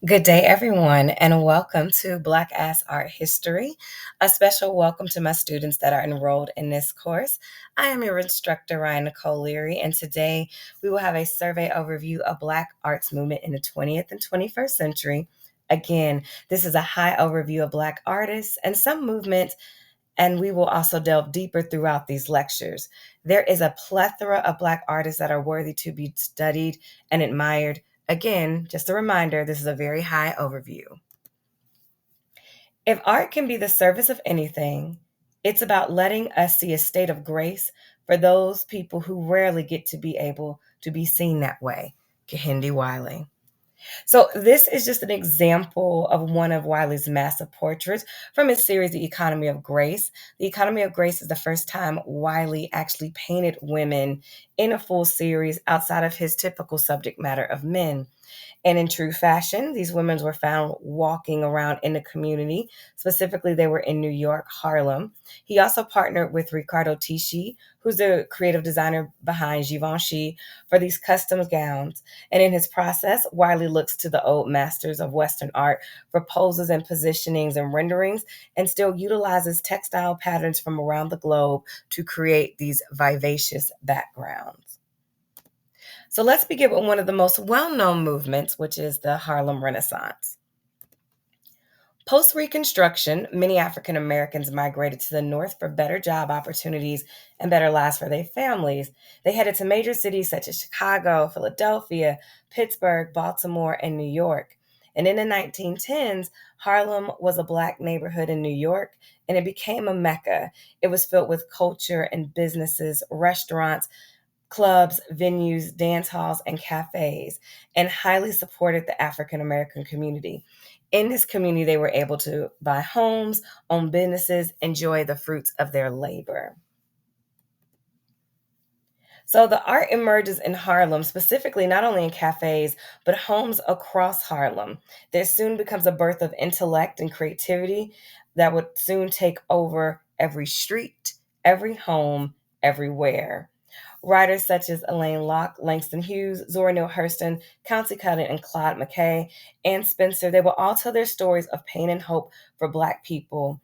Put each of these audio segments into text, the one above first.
Good day, everyone, and welcome to Black Ass Art History. A special welcome to my students that are enrolled in this course. I am your instructor, Ryan Nicole Leary, and today we will have a survey overview of Black arts movement in the 20th and 21st century. Again, this is a high overview of Black artists and some movements, and we will also delve deeper throughout these lectures. There is a plethora of Black artists that are worthy to be studied and admired. Again, just a reminder, this is a very high overview. If art can be the service of anything, it's about letting us see a state of grace for those people who rarely get to be able to be seen that way. Kehinde Wiley. So this is just an example of one of Wiley's massive portraits from his series, The Economy of Grace. The Economy of Grace is the first time Wiley actually painted women in a full series outside of his typical subject matter of men. And in true fashion, these women were found walking around in the community. Specifically, they were in New York, Harlem. He also partnered with Riccardo Tisci, who's the creative designer behind Givenchy, for these custom gowns. And in his process, Wiley looks to the old masters of Western art for poses and positionings and renderings, and still utilizes textile patterns from around the globe to create these vivacious backgrounds. So let's begin with one of the most well known movements, which is the Harlem Renaissance. Post Reconstruction, many African Americans migrated to the North for better job opportunities and better lives for their families. They headed to major cities such as Chicago, Philadelphia, Pittsburgh, Baltimore, and New York. And in the 1910s, Harlem was a Black neighborhood in New York, and it became a mecca. It was filled with culture and businesses, restaurants, clubs, venues, dance halls, and cafes, and highly supported the African American community. In this community, they were able to buy homes, own businesses, enjoy the fruits of their labor. So the art emerges in Harlem, specifically not only in cafes, but homes across Harlem. There soon becomes a birth of intellect and creativity that would soon take over every street, every home, everywhere. Writers such as Elaine Locke, Langston Hughes, Zora Neale Hurston, Countee Cullen, and Claude McKay, and Spencer, they will all tell their stories of pain and hope for Black people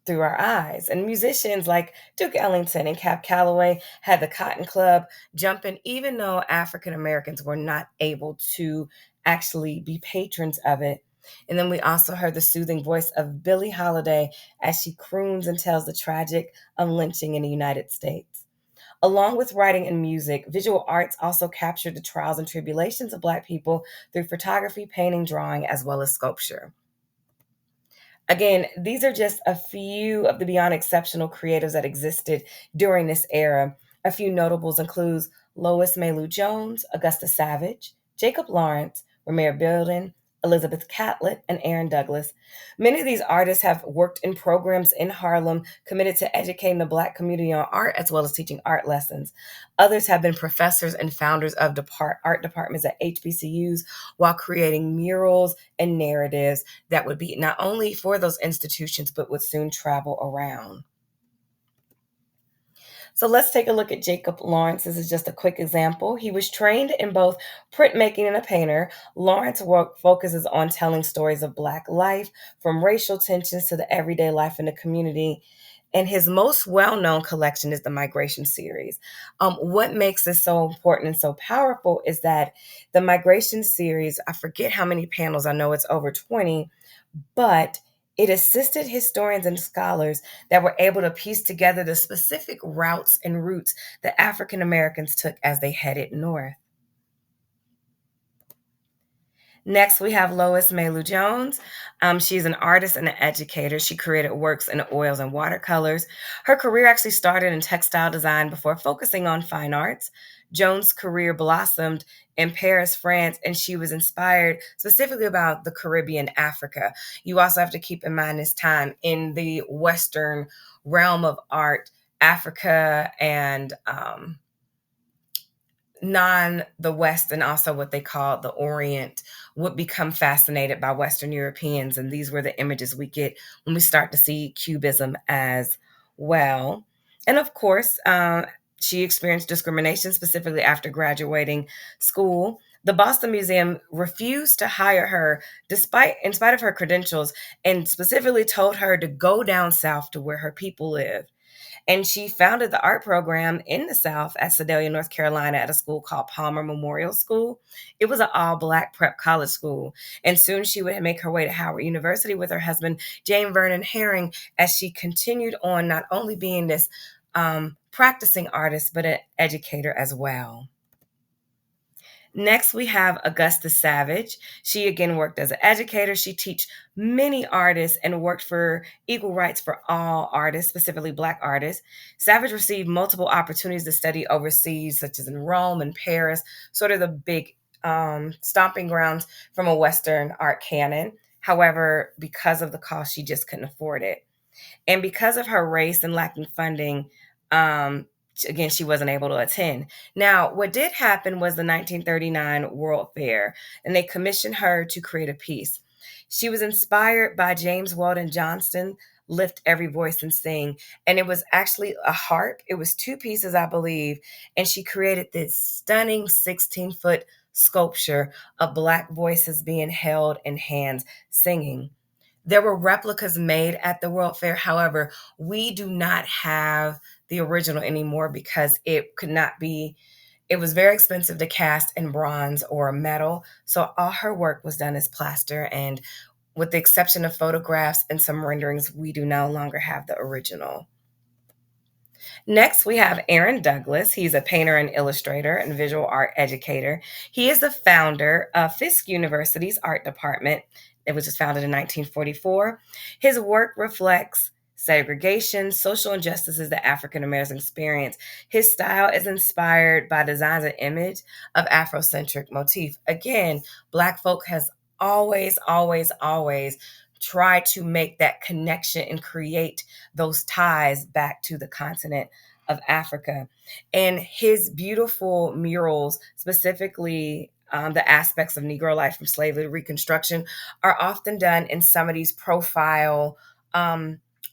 through our eyes. And musicians like Duke Ellington and Cap Calloway had the Cotton Club jumping, even though African Americans were not able to actually be patrons of it. And then we also heard the soothing voice of Billie Holiday as she croons and tells the tragic lynching in the United States. Along with writing and music, visual arts also captured the trials and tribulations of Black people through photography, painting, drawing, as well as sculpture. Again, these are just a few of the beyond exceptional creatives that existed during this era. A few notables include Lois Mailou Jones, Augusta Savage, Jacob Lawrence, Romare Bearden, Elizabeth Catlett, and Aaron Douglas. Many of these artists have worked in programs in Harlem committed to educating the Black community on art as well as teaching art lessons. Others have been professors and founders of art departments at HBCUs while creating murals and narratives that would be not only for those institutions, but would soon travel around. So let's take a look at Jacob Lawrence. This is just a quick example. He was trained in both printmaking and a painter. Lawrence work focuses on telling stories of Black life, from racial tensions to the everyday life in the community. And his most well-known collection is the Migration series. What makes this so important and so powerful is that the Migration series, I forget how many panels, I know it's over 20, but it assisted historians and scholars that were able to piece together the specific routes and routes that African Americans took as they headed north. Next, we have Lois Mailou Jones. She's an artist and an educator. She created works in oils and watercolors. Her career actually started in textile design before focusing on fine arts. Jones' career blossomed in Paris, France, and she was inspired specifically about the Caribbean, Africa. You also have to keep in mind this time in the Western realm of art, Africa and the West and also what they call the Orient would become fascinated by Western Europeans. And these were the images we get when we start to see Cubism as well. And of course, she experienced discrimination, specifically after graduating school. The Boston Museum refused to hire her in spite of her credentials, and specifically told her to go down south to where her people live. And she founded the art program in the South at Sedalia, North Carolina, at a school called Palmer Memorial School. It was an all Black prep college school. And soon she would make her way to Howard University with her husband, Jane Vernon Herring, as she continued on not only being this practicing artist, but an educator as well. Next, we have Augusta Savage. She again worked as an educator. She taught many artists and worked for equal rights for all artists, specifically Black artists. Savage received multiple opportunities to study overseas, such as in Rome and Paris, sort of the big stomping grounds from a Western art canon. However, because of the cost, she just couldn't afford it. And because of her race and lacking funding, again, she wasn't able to attend. Now, what did happen was the 1939 World Fair, and they commissioned her to create a piece. She was inspired by James Weldon Johnston, Lift Every Voice and Sing. And it was actually a harp. It was two pieces, I believe. And she created this stunning 16-foot sculpture of Black voices being held in hands singing. There were replicas made at the World Fair. However, we do not have the original anymore because it could not be, it was very expensive to cast in bronze or metal. So all her work was done as plaster. And with the exception of photographs and some renderings, we do no longer have the original. Next, we have Aaron Douglas. He's a painter and illustrator and visual art educator. He is the founder of Fisk University's art department. It was just founded in 1944. His work reflects segregation, social injustices that African Americans experience. His style is inspired by designs and image of Afrocentric motif. Again, Black folk has always tried to make that connection and create those ties back to the continent of Africa. And his beautiful murals, specifically the aspects of Negro life from slavery to Reconstruction, are often done in some of these profile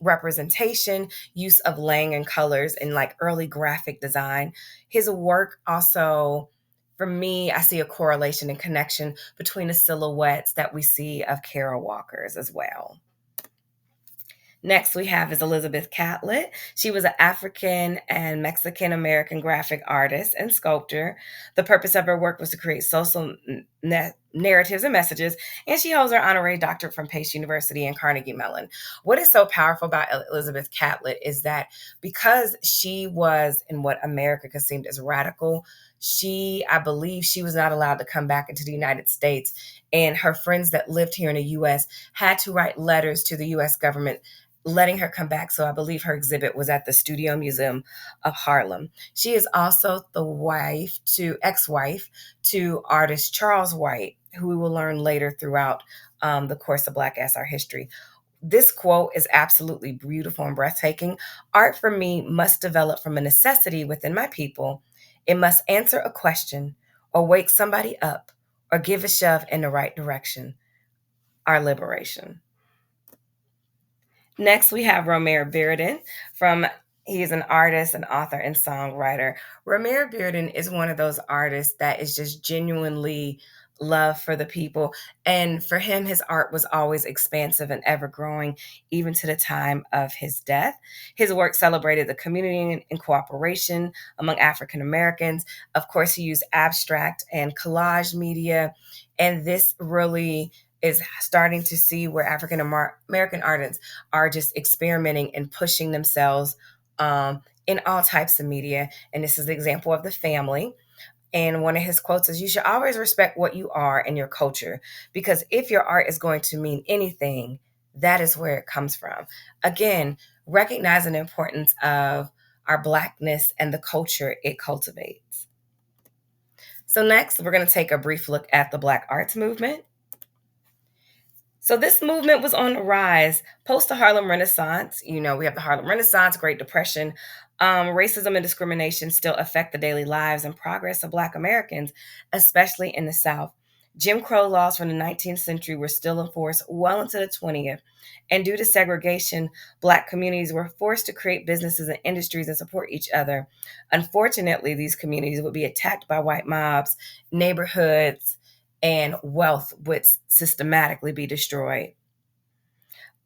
representation, use of laying and colors, and like early graphic design. His work also, for me, I see a correlation and connection between the silhouettes that we see of Carol Walkers as well. Next, we have is Elizabeth Catlett. She was an African and Mexican American graphic artist and sculptor. The purpose of her work was to create social narratives and messages, and she holds her honorary doctorate from Pace University and Carnegie Mellon. What is so powerful about Elizabeth Catlett is that because she was in what America conceived as radical, I believe she was not allowed to come back into the United States, and her friends that lived here in the U.S. had to write letters to the U.S. government letting her come back. So I believe her exhibit was at the Studio Museum of Harlem. She is also the ex-wife to artist Charles White, who we will learn later throughout the course of Black SR history. This quote is absolutely beautiful and breathtaking. Art for me must develop from a necessity within my people. It must answer a question or wake somebody up or give a shove in the right direction. Our liberation. Next, we have Romare Bearden he is an artist, an author, and songwriter. Romare Bearden is one of those artists that is just genuinely love for the people. And for him, his art was always expansive and ever growing, even to the time of his death. His work celebrated the community and cooperation among African Americans. Of course, he used abstract and collage media. And this really is starting to see where African American artists are just experimenting and pushing themselves in all types of media. And this is the example of The Family. And one of his quotes is, "You should always respect what you are and your culture, because if your art is going to mean anything, that is where it comes from." Again, recognizing the importance of our Blackness and the culture it cultivates. So next, we're going to take a brief look at the Black arts movement. So this movement was on the rise post the Harlem Renaissance. We have the Harlem Renaissance, Great Depression. Racism and discrimination still affect the daily lives and progress of Black Americans, especially in the South. Jim Crow laws from the 19th century were still in force well into the 20th. And due to segregation, Black communities were forced to create businesses and industries and support each other. Unfortunately, these communities would be attacked by white mobs, neighborhoods, and wealth would systematically be destroyed.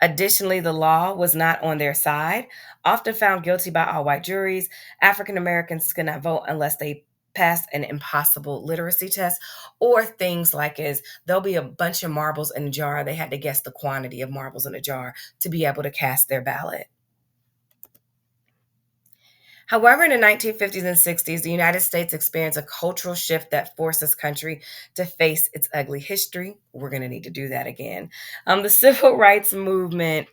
Additionally, the law was not on their side. Often found guilty by all white juries, African Americans could not vote unless they passed an impossible literacy test, or things like as there'll be a bunch of marbles in a jar. They had to guess the quantity of marbles in a jar to be able to cast their ballot. However, in the 1950s and 60s, the United States experienced a cultural shift that forced this country to face its ugly history. We're going to need to do that again. The civil rights movement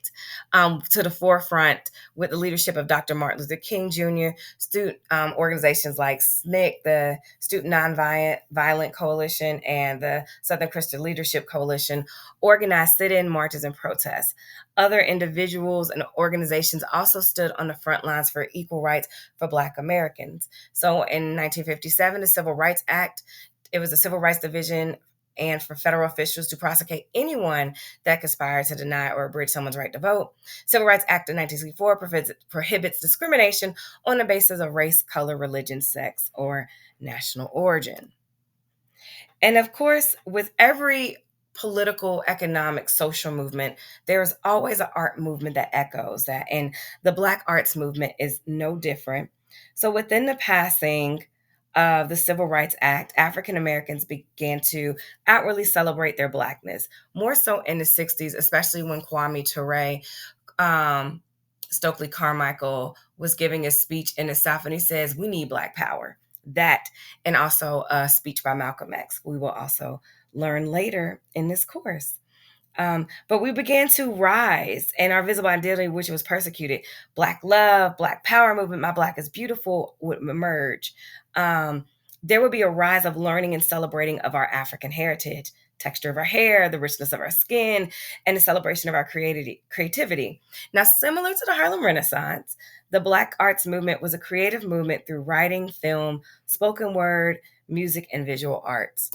to the forefront with the leadership of Dr. Martin Luther King Jr., student organizations like SNCC, the Student Nonviolent Coalition, and the Southern Christian Leadership Coalition organized sit-in marches and protests. Other individuals and organizations also stood on the front lines for equal rights for Black Americans. So in 1957, the Civil Rights Act, it was the Civil Rights Division and for federal officials to prosecute anyone that conspired to deny or abridge someone's right to vote. Civil Rights Act of 1964 prohibits discrimination on the basis of race, color, religion, sex, or national origin. And of course, with every political, economic, social movement, there's always an art movement that echoes that. And the Black arts movement is no different. So within the passing of the Civil Rights Act, African Americans began to outwardly celebrate their Blackness, more so in the 60s, especially when Kwame Ture, um, Stokely Carmichael was giving a speech in the South, and he says, "We need Black power." That, and also a speech by Malcolm X, we will also learn later in this course. But we began to rise, and our visible identity, which was persecuted, Black love, Black power movement, my Black is beautiful, would emerge. There would be a rise of learning and celebrating of our African heritage, texture of our hair, the richness of our skin, and the celebration of our creativity. Now, similar to the Harlem Renaissance, the Black arts movement was a creative movement through writing, film, spoken word, music, and visual arts.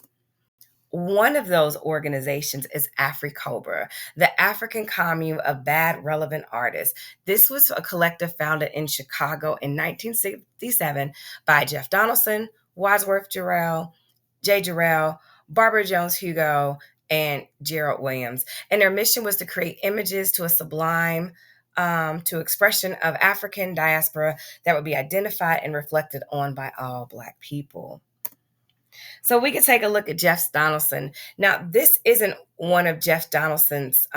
One of those organizations is AfriCobra, the African Commune of Bad Relevant Artists. This was a collective founded in Chicago in 1967 by Jeff Donaldson, Wadsworth Jarrell, Jay Jarrell, Barbara Jones Hugo, and Gerald Williams. And their mission was to create images to a sublime to expression of African diaspora that would be identified and reflected on by all Black people. So we can take a look at Jeff Donaldson. Now, this isn't one of Jeff Donaldson's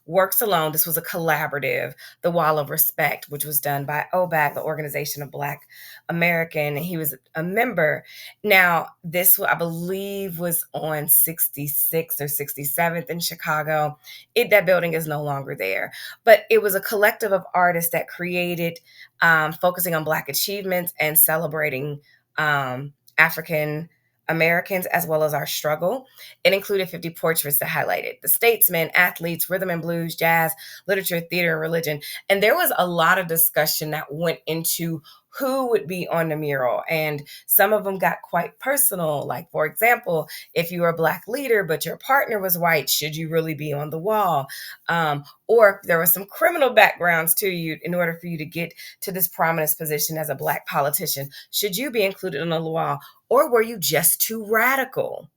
works alone. This was a collaborative, The Wall of Respect, which was done by OBAC, the Organization of Black American. And he was a member. Now, this, I believe, was on 66th or 67th in Chicago. That building is no longer there. But it was a collective of artists that created, focusing on Black achievements and celebrating African Americans as well as our struggle. It included 50 portraits that highlighted the statesmen, athletes, rhythm and blues, jazz, literature, theater, and religion. And there was a lot of discussion that went into who would be on the mural. And some of them got quite personal. Like, for example, if you were a Black leader, but your partner was white, should you really be on the wall? Or if there was some criminal backgrounds to you in order for you to get to this prominent position as a Black politician, should you be included on the wall? Or were you just too radical?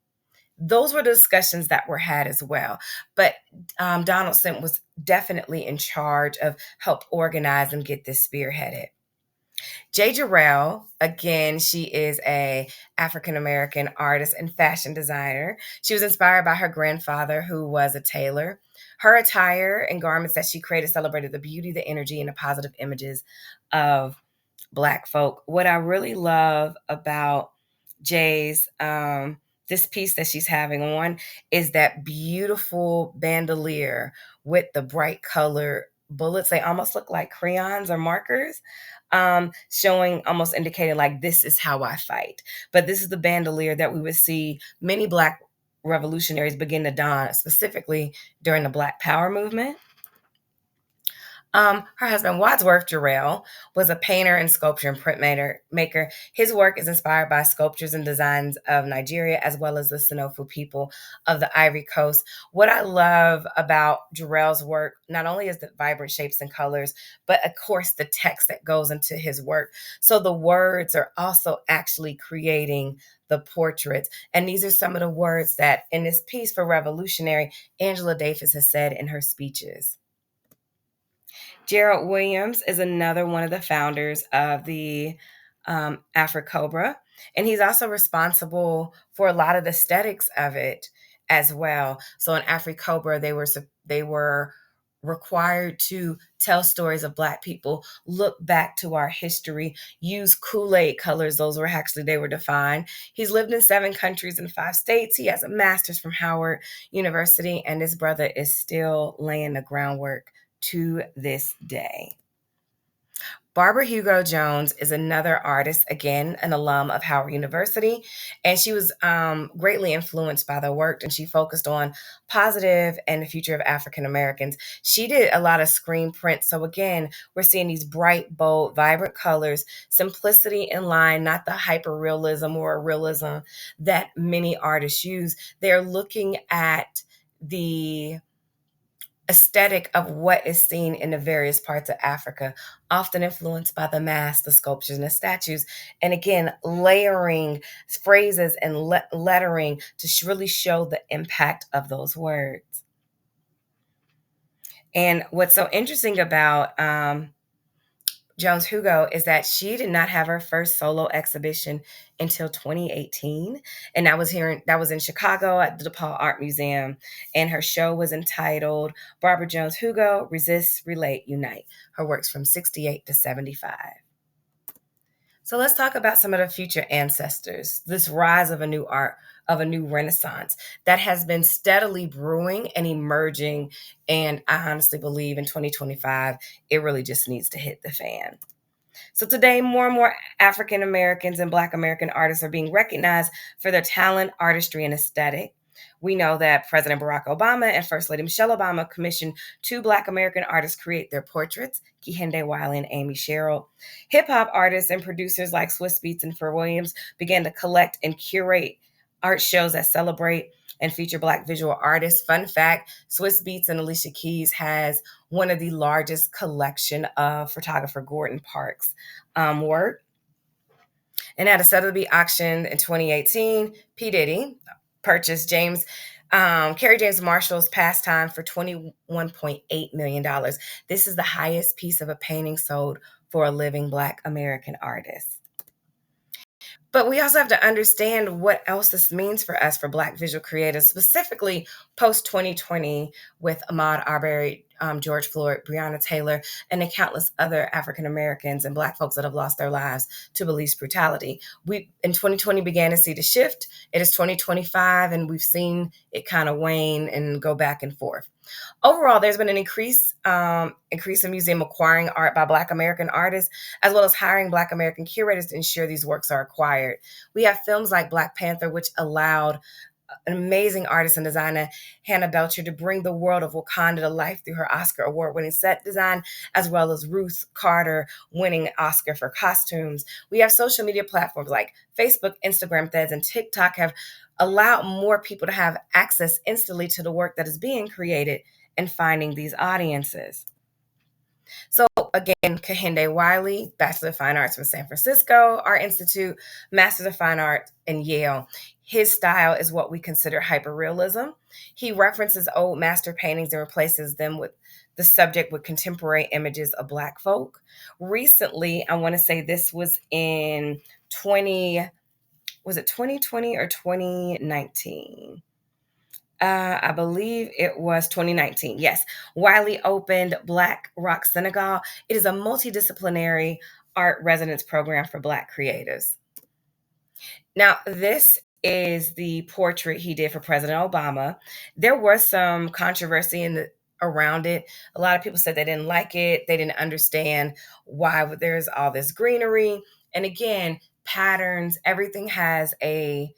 Those were the discussions that were had as well. But Donaldson was definitely in charge of help organize and get this spearheaded. Jay Jarrell, again, she is a African-American artist and fashion designer. She was inspired by her grandfather, who was a tailor. Her attire and garments that she created celebrated the beauty, the energy, and the positive images of Black folk. What I really love about Jay's this piece that she's having on is that beautiful bandolier with the bright color bullets. They almost look like crayons or markers, showing, almost indicating like, this is how I fight. But this is the bandolier that we would see many Black revolutionaries begin to don, specifically during the Black Power movement. Her husband, Wadsworth Jarrell, was a painter and sculptor and printmaker. His work is inspired by sculptures and designs of Nigeria, as well as the Sinofu people of the Ivory Coast. What I love about Jarrell's work, not only is the vibrant shapes and colors, but of course the text that goes into his work. So the words are also actually creating the portraits. And these are some of the words that in this piece for Revolutionary, Angela Davis has said in her speeches. Gerald Williams is another one of the founders of the Afrocobra, and he's also responsible for a lot of the aesthetics of it as well. So in Afrocobra, they were required to tell stories of Black people, look back to our history, use Kool-Aid colors. They were defined. He's lived in 7 countries and 5 states. He has a master's from Howard University, and his brother is still laying the groundwork to this day. Barbara Hugo Jones is another artist, again, an alum of Howard University, and she was greatly influenced by the work, and she focused on positive and the future of African Americans. She did a lot of screen prints, so again, we're seeing these bright, bold, vibrant colors, simplicity in line, not the hyper realism or realism that many artists use. They're looking at the aesthetic of what is seen in the various parts of Africa, often influenced by the masks, the sculptures, and the statues. And again, layering phrases and lettering to really show the impact of those words. And what's so interesting about Jones Hugo is that she did not have her first solo exhibition until 2018, and that was in Chicago at the DePaul Art Museum, and her show was entitled Barbara Jones Hugo: Resist, Relate, Unite. Her works from 68 to 75. So let's talk about some of the future ancestors. This rise of a new art, of a new renaissance that has been steadily brewing and emerging. And I honestly believe in 2025, it really just needs to hit the fan. So today, more and more African Americans and Black American artists are being recognized for their talent, artistry, and aesthetic. We know that President Barack Obama and First Lady Michelle Obama commissioned 2 Black American artists create their portraits, Kehinde Wiley and Amy Sherrill. Hip-hop artists and producers like Swiss Beats and Pharrell Williams began to collect and curate art shows that celebrate and feature Black visual artists. Fun fact, Swiss Beats and Alicia Keys has one of the largest collection of photographer Gordon Parks' work. And at a Sotheby's auction in 2018, P. Diddy purchased Kerry James Marshall's Pastime for $21.8 million. This is the highest piece of a painting sold for a living Black American artist. But we also have to understand what else this means for us, for Black visual creators, specifically post 2020 with Ahmaud Arbery, George Floyd, Breonna Taylor, and the countless other African Americans and Black folks that have lost their lives to police brutality. We, in 2020, began to see the shift. It is 2025, and we've seen it kind of wane and go back and forth. Overall, there's been an increase in museum acquiring art by Black American artists, as well as hiring Black American curators to ensure these works are acquired. We have films like Black Panther, which allowed an amazing artist and designer, Hannah Belcher, to bring the world of Wakanda to life through her Oscar award-winning set design, as well as Ruth Carter winning an Oscar for costumes. We have social media platforms like Facebook, Instagram, Threads, and TikTok have allowed more people to have access instantly to the work that is being created and finding these audiences. So again, Kehinde Wiley, Bachelor of Fine Arts from San Francisco Art Institute, Master of Fine Arts in Yale. His style is what we consider hyperrealism. He references old master paintings and replaces them with the subject with contemporary images of Black folk. Recently, I want to say this was in 2020 or 2019? I believe it was 2019. Yes. Wiley opened Black Rock Senegal. It is a multidisciplinary art residence program for Black creatives. Now, this is the portrait he did for President Obama. There was some controversy around it. A lot of people said they didn't like it. They didn't understand why there's all this greenery. And again, patterns, everything has it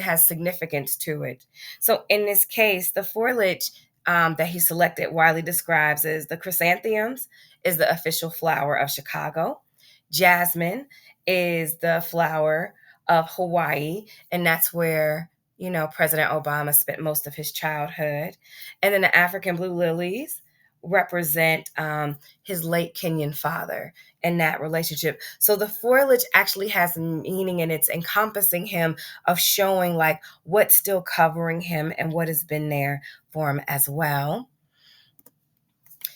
has significance to it. So in this case, the foliage that he selected, Wiley describes as the chrysanthemums is the official flower of Chicago. Jasmine is the flower of Hawaii, and that's where, President Obama spent most of his childhood. And then the African blue lilies represent his late Kenyan father and that relationship. So the foliage actually has meaning, and it's encompassing him, of showing like what's still covering him and what has been there for him as well.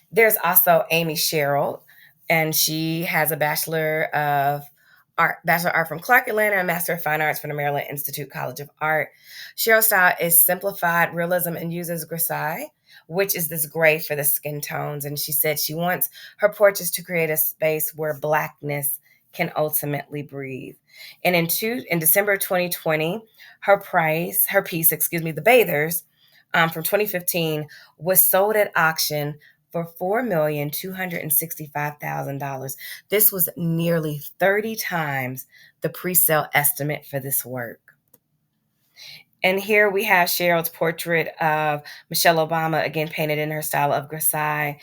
There's also Amy Sherrill, and she has a Bachelor of Art from Clark Atlanta, and Master of Fine Arts from the Maryland Institute College of Art. Sherrill's style is simplified realism and uses grisaille, which is this gray for the skin tones. And she said she wants her portraits to create a space where Blackness can ultimately breathe. And in December 2020, her piece, The Bathers, from 2015, was sold at auction for $4,265,000. This was nearly 30 times the pre-sale estimate for this work. And here we have Cheryl's portrait of Michelle Obama, again painted in her style of grisaille,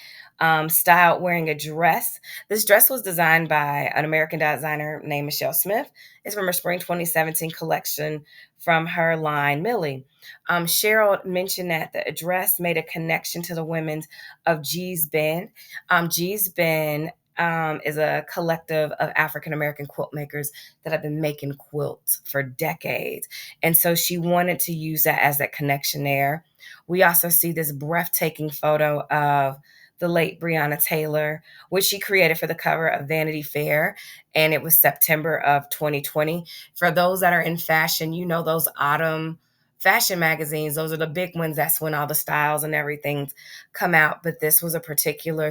styled wearing a dress. This dress was designed by an American designer named Michelle Smith. It's from her spring 2017 collection from her line, Millie. Cheryl mentioned that the dress made a connection to the women of Gee's Bend. Gee's Bend is a collective of African American quilt makers that have been making quilts for decades. And so she wanted to use that as that connection there. We also see this breathtaking photo of the late Breonna Taylor, which she created for the cover of Vanity Fair, and it was September of 2020. For those that are in fashion, those autumn fashion magazines, those are the big ones. That's when all the styles and everything come out. But this was a particular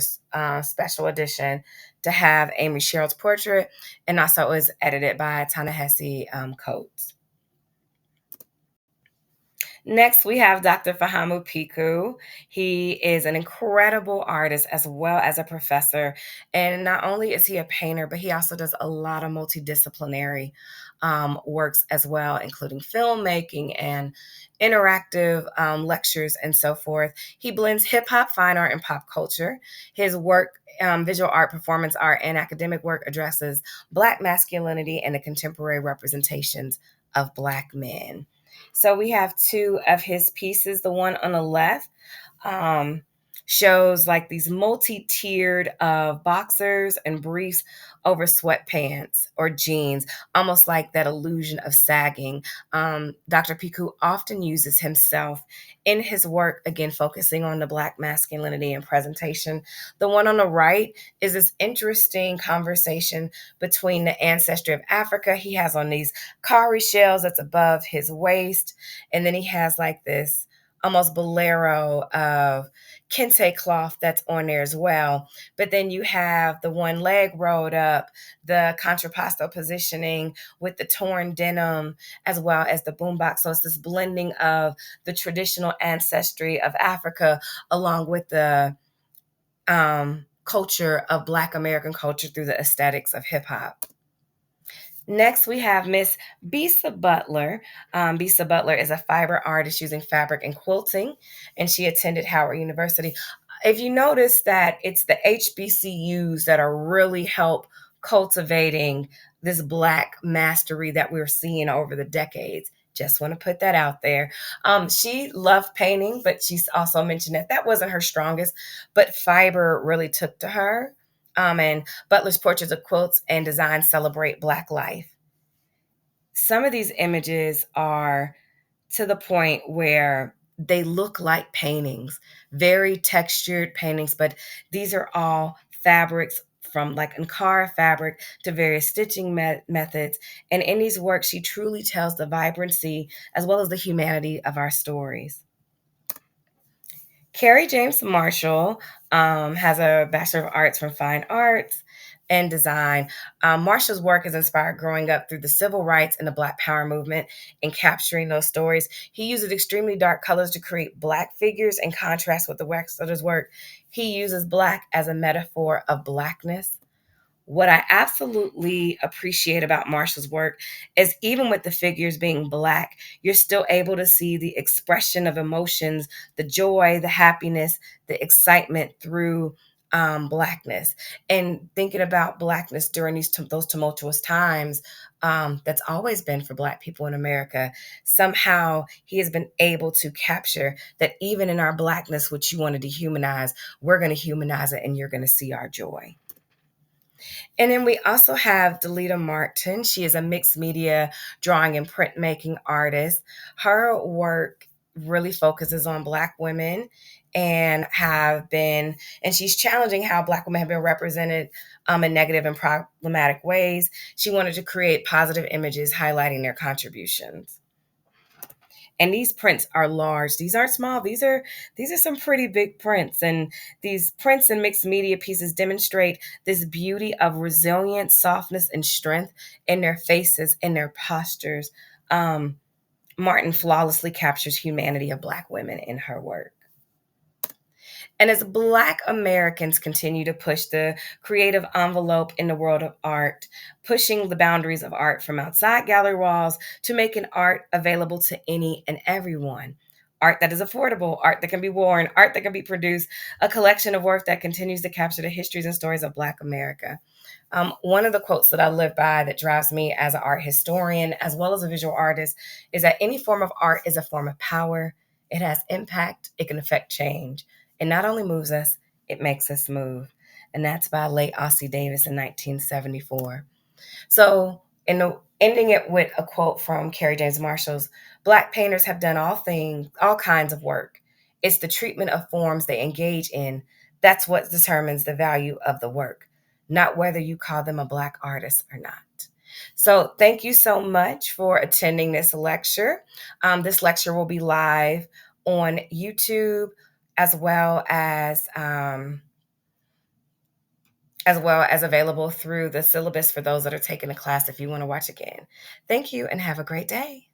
special edition to have Amy Sherrill's portrait, and also it was edited by Ta-Nehisi Coates. Next, we have Dr. Fahamu Piku. He is an incredible artist as well as a professor. And not only is he a painter, but he also does a lot of multidisciplinary works as well, including filmmaking and interactive lectures and so forth. He blends hip hop, fine art, and pop culture. His work, visual art, performance art, and academic work, addresses Black masculinity and the contemporary representations of Black men. So we have two of his pieces. The one on the left shows like these multi-tiered boxers and briefs over sweatpants or jeans, almost like that illusion of sagging. Dr. Piku often uses himself in his work, again, focusing on the Black masculinity and presentation. The one on the right is this interesting conversation between the ancestry of Africa. He has on these cowrie shells that's above his waist, and then he has like this almost bolero of kente cloth that's on there as well. But then you have the one leg rolled up, the contrapposto positioning with the torn denim, as well as the boombox. So it's this blending of the traditional ancestry of Africa along with the culture of Black American culture through the aesthetics of hip hop. Next, we have Miss Bisa Butler. Bisa Butler is a fiber artist using fabric and quilting, and she attended Howard University. If you notice that it's the HBCUs that are really help cultivating this Black mastery that we're seeing over the decades. Just want to put that out there. She loved painting, but she's also mentioned that wasn't her strongest, but fiber really took to her. And Butler's portraits of quilts and designs celebrate Black life. Some of these images are to the point where they look like paintings, very textured paintings, but these are all fabrics from like Ankara fabric to various stitching methods. And in these works, she truly tells the vibrancy as well as the humanity of our stories. Carrie James Marshall has a Bachelor of Arts from Fine Arts and Design. Marshall's work is inspired growing up through the civil rights and the Black Power movement and capturing those stories. He uses extremely dark colors to create Black figures in contrast with the rest of his work. He uses Black as a metaphor of Blackness, What I absolutely appreciate about Marshall's work is even with the figures being Black, you're still able to see the expression of emotions, the joy, the happiness, the excitement through Blackness. And thinking about Blackness during those tumultuous times, that's always been for Black people in America. Somehow he has been able to capture that even in our Blackness, which you want to dehumanize, we're going to humanize it and you're going to see our joy. And then we also have Delita Martin. She is a mixed media drawing and printmaking artist. Her work really focuses on Black women and she's challenging how Black women have been represented in negative and problematic ways. She wanted to create positive images highlighting their contributions. And these prints are large. These aren't small. These are some pretty big prints. And these prints and mixed media pieces demonstrate this beauty of resilience, softness, and strength in their faces, in their postures. Martin flawlessly captures humanity of Black women in her work. And as Black Americans continue to push the creative envelope in the world of art, pushing the boundaries of art from outside gallery walls to making art available to any and everyone. Art that is affordable, art that can be worn, art that can be produced, a collection of work that continues to capture the histories and stories of Black America. One of the quotes that I live by that drives me as an art historian, as well as a visual artist, is that any form of art is a form of power. It has impact, it can affect change. It not only moves us, it makes us move. And that's by late Ossie Davis in 1974. So, ending it with a quote from Carrie James Marshall's, Black painters have done all kinds of work. It's the treatment of forms they engage in. That's what determines the value of the work, not whether you call them a Black artist or not. So, thank you so much for attending this lecture. This lecture will be live on YouTube as well as available through the syllabus for those that are taking the class if you want to watch again. Thank you and have a great day.